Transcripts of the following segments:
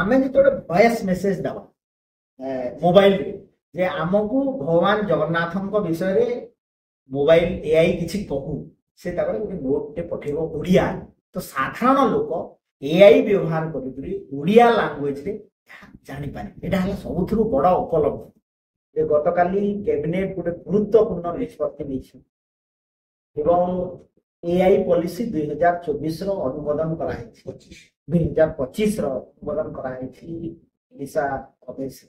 आमे जो voice message दवा मोबाइल जे आमको भगवान जगन्नाथ विषय रे मोबाइल एआई किछि कहू से तापर गोटे नोट टे पठेबो ओडिया तो साधारण लोक एआई व्यवहार करी ओडिया लैंग्वेज रे जानि पारे एटा हला सबथुरु बड़ा उपलब्धि जे गतकाली कैबिनेट गोटे गुरुत्वपूर्ण निष्पत्ति नेछि एवं एआई पॉलिसी 2024 रो अनुमोदन कराइछि 2025 रो अनुमोदन कराइछि ओडिशा प्रदेश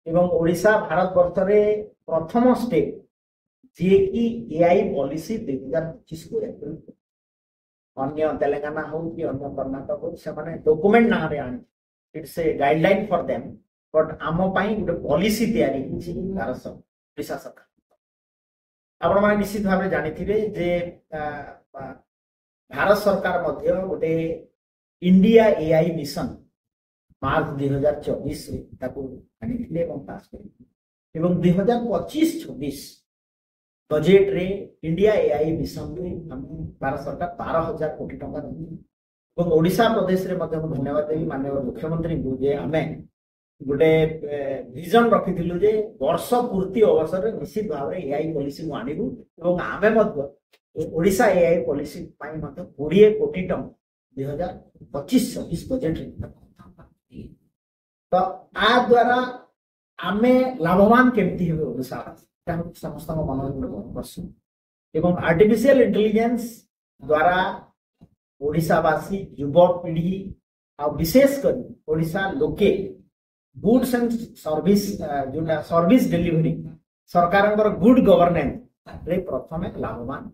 एवं ओडिशा भारत वर्ष रे प्रथम स्टेट जे कि एआई पॉलिसी 2025 को एप्रूव अन्य तेलंगाना हो कि अन्य कर्नाटक हो से माने डॉक्यूमेंट ना रे आनी it's a guideline for them but आम पाई गोटे पॉलिसी तैयारी हिची भारत ओडिशा सरकार आपण माने निश्चित भाबे जानिथिबे जे भारत सरकार मध्य गोटे इंडिया एआई मिशन मार्च 2024 रे ताको आनिथिले एवं पास करिथिले एवं 2025-26 बजेट रे इंडिया एआई मिशन रे हम भारत सरकार 12,000 कोटी टका देबो ओडिशा प्रदेश रे मध्य धन्यवाद देबी माननीय मुख्यमंत्री को जे हमें गोटे विजन रखिथिलु जे वर्ष पूर्ति अवसर रे निश्चित भाव रे एआई पॉलिसी को आनिबु एवं आमे मध्य ओडिशा एआई पॉलिसी पाई मध्य 20 कोटी टका 2025-26 बजेट रे तो आ द्वारा आमे लाभवान केमती हेबे ओडिशा समस्त मन प्रश्न एवं आर्टिफिशियल इंटेलिजेंस द्वारा ओडिशावासी युवपीढ़ी आ विशेषकर ओडिशा लोके गुड्स एंड सर्विस जोटा सर्विस डिलीवरी सरकार गुड गवर्नेंस रे प्रथम लाभवान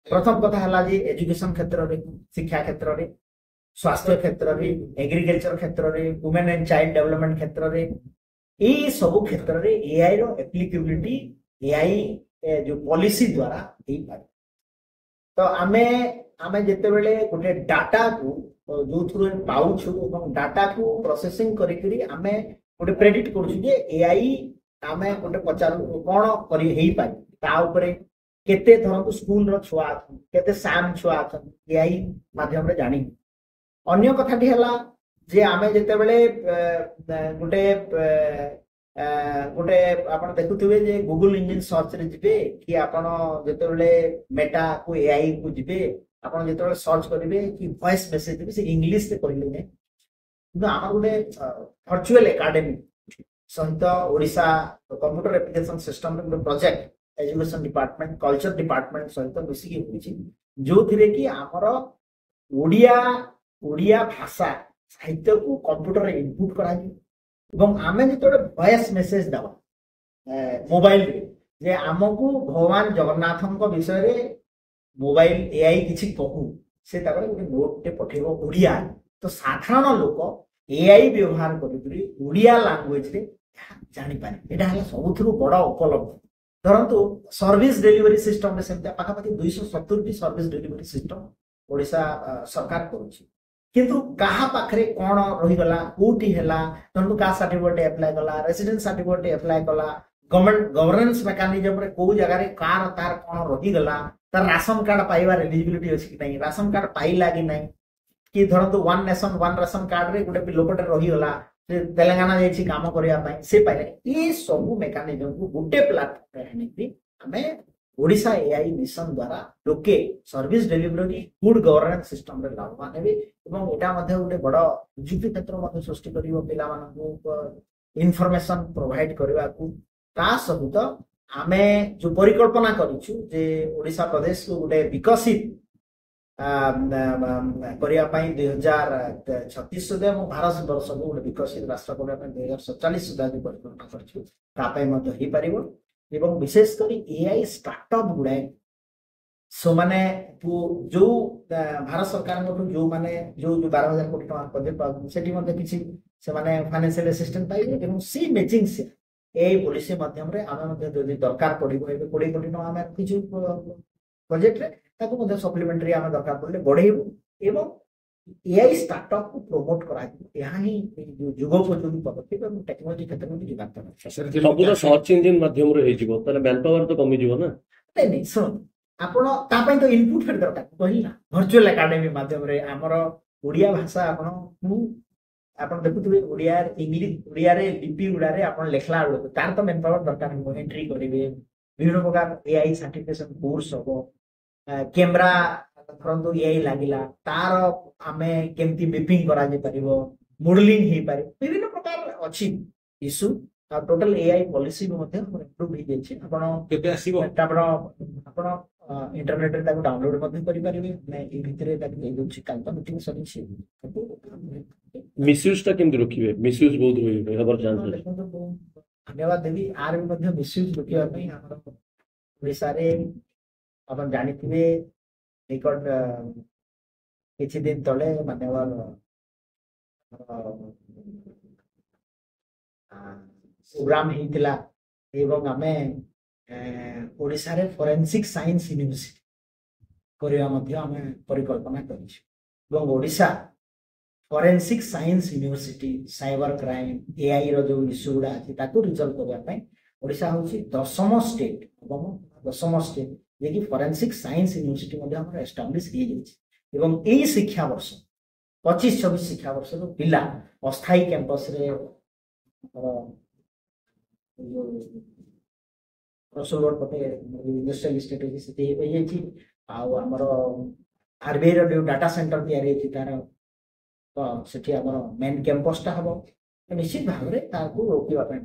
प्रथम कथा है जे एजुकेशन क्षेत्र रे शिक्षा क्षेत्र रे स्वास्थ्य क्षेत्र रे एग्रीकल्चर क्षेत्र रे वुमेन एंड चाइल्ड डेवलपमेंट क्षेत्र रे ए सब क्षेत्र रे एआई रो एप्लीकेबिलिटी एआई जो पॉलिसी द्वारा हो पारे तो आमे आमे जेते बेले गोटे डाटा को जो थ्रू पाउछु एवं डाटा को प्रोसेसिंग करी करी आमे गोटे प्रेडिक्ट करूछु जे एआई आमे गोटे पचारू कोन करी हेई पारे ता ऊपर केते धरंतु स्कूल रो छुआ केते सैम छुआ एआई माध्यम रे जानि अन्य कथाटी हला जे आमे जेते बेले गोटे गोटे आपण देखुथिबे जे गूगल इंजन सर्च रे जिबे कि आपण जेते बेले मेटा को एआई को जिबे आपण जेते बेले सर्च करिवे कि वॉइस मेसेज देबे से इंग्लिश से कहले नै किंतु आम गोटे वर्चुअल एकेडमी सहित ओडिशा कंप्यूटर एप्लिकेशन सिस्टम रे गोटे project education department culture department सहित मिसिकी होइछि जो थिरे कि हमर ओडिया भाषा साहित्य को कंप्यूटर रे इनपुट करा एवं आमे जो वॉइस मेसेज दवा मोबाइल रे जे आमको भगवान जगन्नाथ विषय रे मोबाइल एआई किछि कहू से तापर गोटे नोट टे पठेबो ओडिया तो साधारण लोक एआई व्यवहार करी ओडिया लैंग्वेज रे जानि पारे एटा हला सबथुरु बड़ा उपलब्धि धरंतु सर्विस डिलीवरी सिस्टम रे सेमता पाखापाखि 270 T service delivery system Odisha सरकार करूछि किंतु कहा पाखरे कोन रही गला कोठी हैला तंतु का सर्टिफिकेट अप्लाई कला रेसिडेंट सर्टिफिकेट अप्लाई कला गवर्नमेंट गवर्नेंस मैकेनिज्म रे को जगह रे कार तार कोन रही गला तार राशन कार्ड पाइबा एलिजिबिलिटी अछि कि नहीं राशन कार्ड पाइला कि नहीं कि धरंतु one nation one ration card रे गोटे लोकटे रही गला से तेलंगाना जाइछि काम करिया पई से पाइले ए सब मैकेनिज्म को गोटे प्लेटफॉर्म रे हनेबी हमें ओडिशा एआई मिशन द्वारा लोके service delivery good governance system रे लाभवान हेबे एवं एटा मध्ये गोटे बड़ नियुक्ति क्षेत्र मध्ये सृष्टि करिवो पिला मानकु इन्फॉर्मेशन प्रोवाइड करबा को ता सहित आमे जो परिकल्पना करिछु जे ओडिशा प्रदेश को गोटे विकसित करिया पई 2036 सुधा मो भारत वर्ष को गोटे विकसित राष्ट्र करिया पई 2047 सुधा जो परिकल्पना करिछु ता पई मध्ये ही परिबो एवं विशेष करी एआई स्टार्टअप गुड़ाए सो माने जो भारत सरकार जो माने जो 12,000 कोटी टका प्रोजेक्ट सेठी मध्ये किछि से माने फाइनेंशियल असिस्टेंट पाइबे एवं सी मैचिंग से एआई पॉलिसी माध्यम रे आमे मध्ये जदि दरकार पड़िबो एबे 20 कोटी टका आमे किछु प्रोजेक्ट रे ताको मध्ये सप्लीमेंटरी आमे दरकार पड़ले बढ़ेइबो एवं एआई स्टार्टअप को प्रमोट करा यहाँ ही जुगोपयोगी पदक्षेप और टेक्नोलॉजी क्षेत्र में भी बात करना सर्च इंजन माध्यम रे हेजिबो ताले मैन पावर तो कमी जीवो ना नहीं सुन आपण ता पई तो इनपुट फेर दरकार कहिला वर्चुअल एकेडमी माध्यम रे हमर ओडिया भाषा आपण ଆପଣ ଦେଖୁଥିବେ ଓଡ଼ିଆ ରେ ଲିପି ଗୁଡ଼ାରେ ଆପଣ ଲେଖିଲା ବେଳକୁ ତାର ତ ମେନ୍ ପାୱାର ଦରକାର ହେବ ଏଣ୍ଟ୍ରି କରିବେ ବିଭିନ୍ନ ପ୍ରକାର ଏଆଇ ସାର୍ଟିଫିକେସନ କୋର୍ସ ହବ କ୍ୟାମେରା ଧରନ୍ତୁ ଏଆଇ ଲାଗିଲା ତାର ଆମେ କେମିତି ମେପିଂ କରାଯାଇ ପାରିବ ମଡେଲିଂ ହେଇପାରିବ ବିଭିନ୍ନ ପ୍ରକାର ଅଛି ଇସ୍ୟୁ ଆଉ ଟୋଟାଲ ଏଆଇ ପଲିସି ବି ମଧ୍ୟ ଇମ୍ପ୍ରୁଭ ହେଇଯାଇଛି ଆପଣ କେବେ ଆସିବ? ଆପଣ ଆପଣ ଇଣ୍ଟରନେଟରେ ତାକୁ ଡାଉନଲୋଡ ମଧ୍ୟ କରିପାରିବେ ଏ ଭିତରେ ତାକୁ ଦେଇଦେଉଛି କାଲି ତ ମିଟିଂ ସରିଛି ମିସୟୁଜ ଟା କେମିତି ରୋକିବେ? ମିସୟୁଜ ବହୁତ ହେବାର ଚାନ୍ସ ଅଛି। ଦେଖନ୍ତୁ ମୁଁ ଧନ୍ୟବାଦ ଦେବି ଆର ବି ମଧ୍ୟ ମିସୟୁଜ ରୋକିବା ପାଇଁ ଆମର ଓଡ଼ିଶାରେ ଆପଣ ଜାଣିଥିବେ ନିକଟ କିଛି ଦିନ ତଳେ ମାନ୍ୟବର ପ୍ରୋଗ୍ରାମ ହେଇଥିଲା ଏବଂ ଆମେ ଓଡ଼ିଶାରେ ଫରେନ୍ସିକ ସାଇନ୍ସ ୟୁନିଭର୍ସିଟି କରିବା ମଧ୍ୟ ଆମେ ପରିକଳ୍ପନା କରିଛୁ ଏବଂ Odisha forensic science university cyber crime AI ର ଯୋଉ ଇସ୍ୟୁ ଗୁଡା ଅଛି ତାକୁ ରିଜଲ୍ଭ କରିବା ପାଇଁ ଓଡ଼ିଶା ହେଉଛି 10ମ ଷ୍ଟେଟ୍ ଏବଂ 10ମ ଷ୍ଟେଟ୍ ଯିଏକି ଫରେନ୍ସିକ ସାଇନ୍ସ ୟୁନିଭର୍ସିଟି ମଧ୍ୟ ଆମର ଏଷ୍ଟାବ୍ଲିଶ ହେଇଯାଇଛି ଏବଂ ଏଇ ଶିକ୍ଷାବର୍ଷ 25-26 ଶିକ୍ଷାବର୍ଷରୁ ପିଲା ଅସ୍ଥାୟୀ କ୍ୟାମ୍ପସରେ ରସୁଲଗଡ଼ ପଟେ ଇଣ୍ଡଷ୍ଟ୍ରିଆଲ ଇଷ୍ଟେଟ୍ ଅଛି ସେଠି ହେଇଯାଇଛି ଆଉ ଆମର ଆରବିଆଇ ର ଯୋଉ ଡାଟା ସେଣ୍ଟର ତିଆରି ହେଇଛି ତାର ତ ସେଠି ଆମର ମେନ୍ କ୍ୟାମ୍ପସଟା ହବ ନିଶ୍ଚିତ ଭାବରେ ତାକୁ ରୋକିବା ପାଇଁ